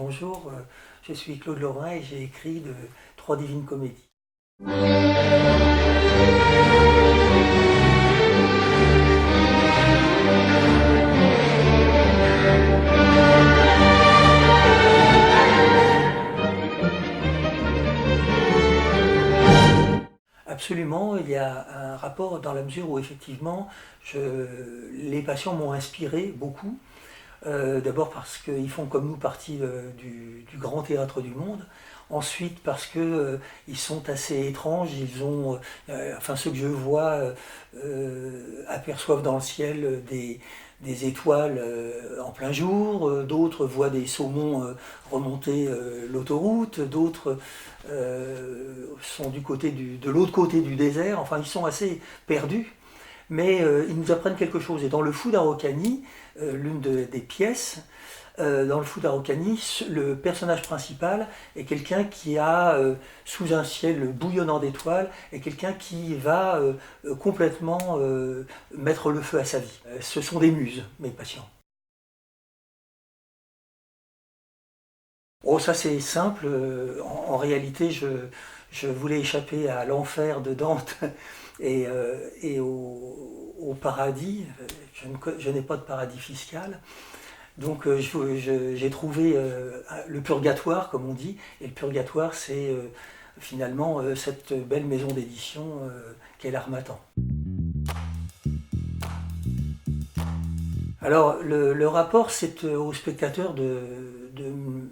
bonjour, je suis Claude Lorrain et j'ai écrit de Trois divines comédies. Absolument, il y a un rapport dans la mesure où effectivement les patients m'ont inspiré beaucoup. D'abord parce qu'ils font comme nous partie du grand théâtre du monde. Ensuite parce qu'ils sont assez étranges, enfin ceux que je vois aperçoivent dans le ciel des étoiles en plein jour, d'autres voient des saumons remonter l'autoroute, d'autres sont de l'autre côté du désert, enfin ils sont assez perdus. Mais ils nous apprennent quelque chose. Et dans le Fou d'Araucanie, l'une des pièces, dans le Fou d'Araucanie, le personnage principal est quelqu'un qui a, sous un ciel bouillonnant d'étoiles, est quelqu'un qui va complètement mettre le feu à sa vie. Ce sont des muses, mes patients. Oh, ça c'est simple. En réalité, je voulais échapper à l'enfer de Dante et au paradis. Je n'ai pas de paradis fiscal. Donc j'ai trouvé le purgatoire, comme on dit. Et le purgatoire, c'est finalement cette belle maison d'édition qu'est l'Harmattan. Alors le rapport, c'est au spectateur de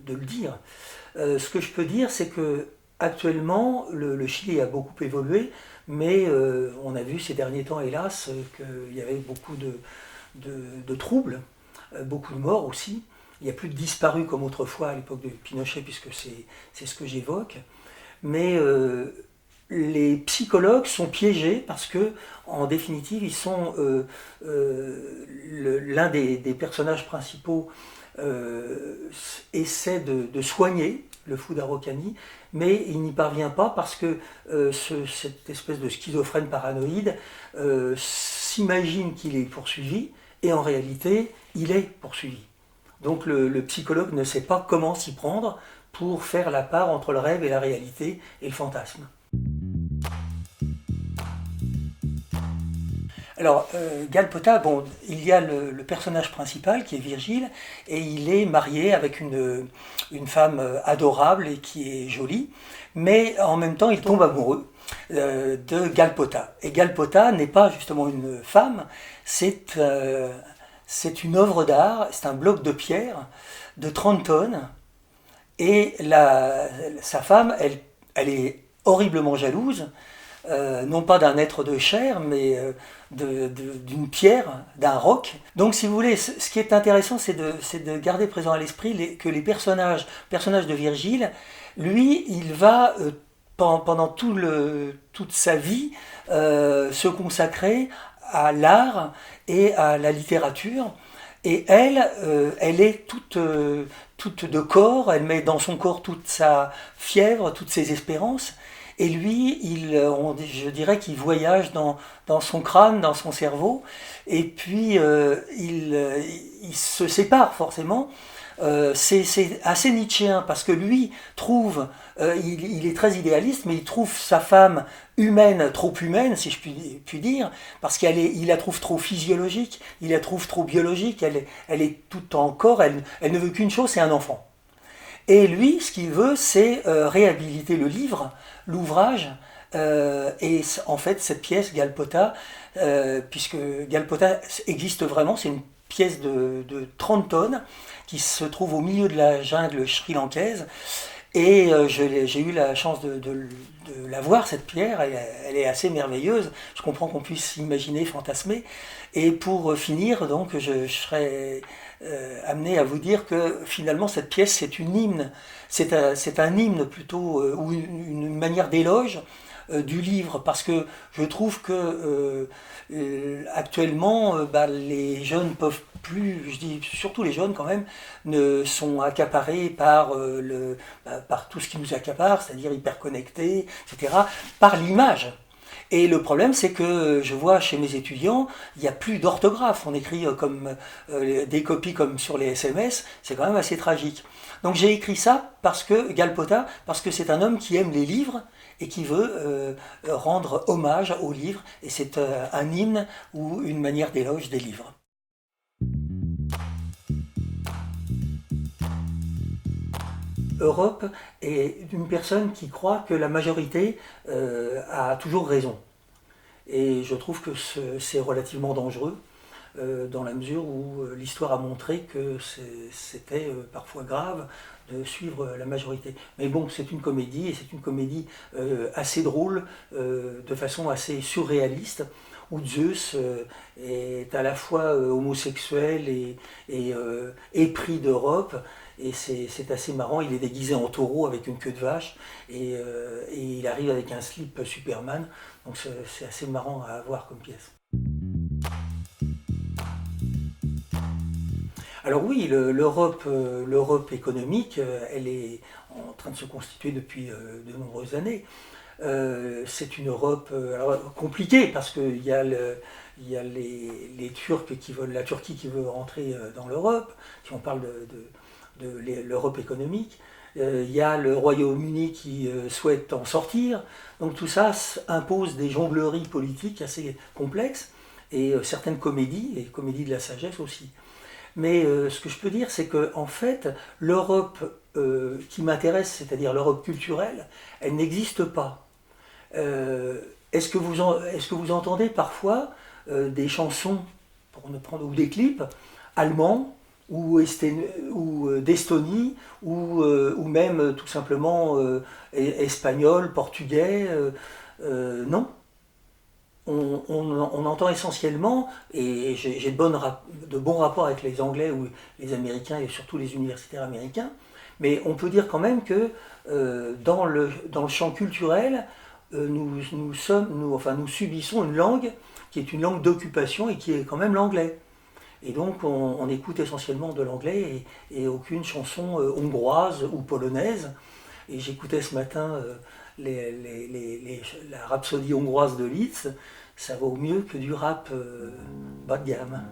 le dire. Ce que je peux dire, c'est que actuellement, le Chili a beaucoup évolué, mais on a vu ces derniers temps, hélas, qu'il y avait beaucoup de troubles, beaucoup de morts aussi. Il n'y a plus de disparus comme autrefois à l'époque de Pinochet, puisque c'est ce que j'évoque. Mais les psychologues sont piégés parce que, en définitive, ils sont l'un des personnages principaux essaie de soigner le Fou d'Araucanie, mais il n'y parvient pas parce que cette espèce de schizophrène paranoïde s'imagine qu'il est poursuivi et en réalité, il est poursuivi. Donc le psychologue ne sait pas comment s'y prendre pour faire la part entre le rêve et la réalité et le fantasme. Alors, Galpota, bon, il y a le personnage principal qui est Virgile, et il est marié avec une femme adorable et qui est jolie, mais en même temps, il tombe amoureux de Galpota. Et Galpota n'est pas justement une femme, c'est une œuvre d'art, c'est un bloc de pierre de 30 tonnes, et sa femme, elle est horriblement jalouse, non pas d'un être de chair, mais d'une pierre, d'un roc. Donc si vous voulez, ce qui est intéressant, c'est de garder présent à l'esprit que les personnages de Virgile, lui, il va, pendant toute sa vie, se consacrer à l'art et à la littérature. Et elle est toute de corps, elle met dans son corps toute sa fièvre, toutes ses espérances. Et lui, je dirais qu'il voyage dans son crâne, dans son cerveau, et puis il se sépare forcément. C'est assez nietzschéen parce que lui trouve, il est très idéaliste, mais il trouve sa femme humaine, trop humaine, si je puis dire, parce qu'il la trouve trop physiologique, il la trouve trop biologique, elle est tout en corps, elle ne veut qu'une chose, c'est un enfant. Et lui, ce qu'il veut, c'est réhabiliter le livre, l'ouvrage, et en fait, cette pièce, Galpota, puisque Galpota existe vraiment, c'est une pièce de 30 tonnes qui se trouve au milieu de la jungle sri-lankaise. Et j'ai eu la chance de la voir, cette pierre, elle est assez merveilleuse, je comprends qu'on puisse imaginer, fantasmer. Et pour finir, donc, je serais amené à vous dire que finalement cette pièce c'est une hymne, c'est un hymne plutôt, ou une manière d'éloge du livre, parce que je trouve que actuellement les jeunes peuvent plus, je dis surtout les jeunes quand même, ne sont accaparés par tout ce qui nous accapare, c'est-à-dire hyper connectés, etc., par l'image. Et le problème, c'est que je vois chez mes étudiants, il n'y a plus d'orthographe. On écrit des copies comme sur les SMS, c'est quand même assez tragique. Donc j'ai écrit ça parce que Galpota, parce que c'est un homme qui aime les livres et qui veut rendre hommage aux livres, et c'est un hymne ou une manière d'éloge des livres. Europe est une personne qui croit que la majorité a toujours raison. Et je trouve que c'est relativement dangereux, dans la mesure où l'histoire a montré que c'était parfois grave de suivre la majorité. Mais bon, c'est une comédie, et c'est une comédie assez drôle, de façon assez surréaliste, où Zeus est à la fois homosexuel et épris d'Europe. Et c'est assez marrant, il est déguisé en taureau avec une queue de vache, et il arrive avec un slip Superman, donc c'est assez marrant à voir comme pièce. Alors oui, l'Europe économique, elle est en train de se constituer depuis de nombreuses années. C'est une Europe alors, compliquée parce qu'il y a, il y a les Turcs qui veulent, la Turquie qui veut rentrer dans l'Europe, si on parle de l'Europe économique. Il y a le Royaume-Uni qui souhaite en sortir. Donc tout ça impose des jongleries politiques assez complexes, et certaines comédies, et comédies de la sagesse aussi. Mais ce que je peux dire, c'est que en fait, l'Europe qui m'intéresse, c'est-à-dire l'Europe culturelle, elle n'existe pas. Est-ce que vous entendez parfois des chansons, pour ne prendre, ou des clips allemands ou d'Estonie, ou même tout simplement espagnol, portugais? Non. On entend essentiellement, et j'ai de bons rapports avec les Anglais ou les Américains, et surtout les universitaires américains, mais on peut dire quand même que dans le champ culturel, nous subissons une langue qui est une langue d'occupation et qui est quand même l'anglais. Et donc on écoute essentiellement de l'anglais, et aucune chanson hongroise ou polonaise. Et j'écoutais ce matin la rhapsodie hongroise de Liszt, ça vaut mieux que du rap bas de gamme.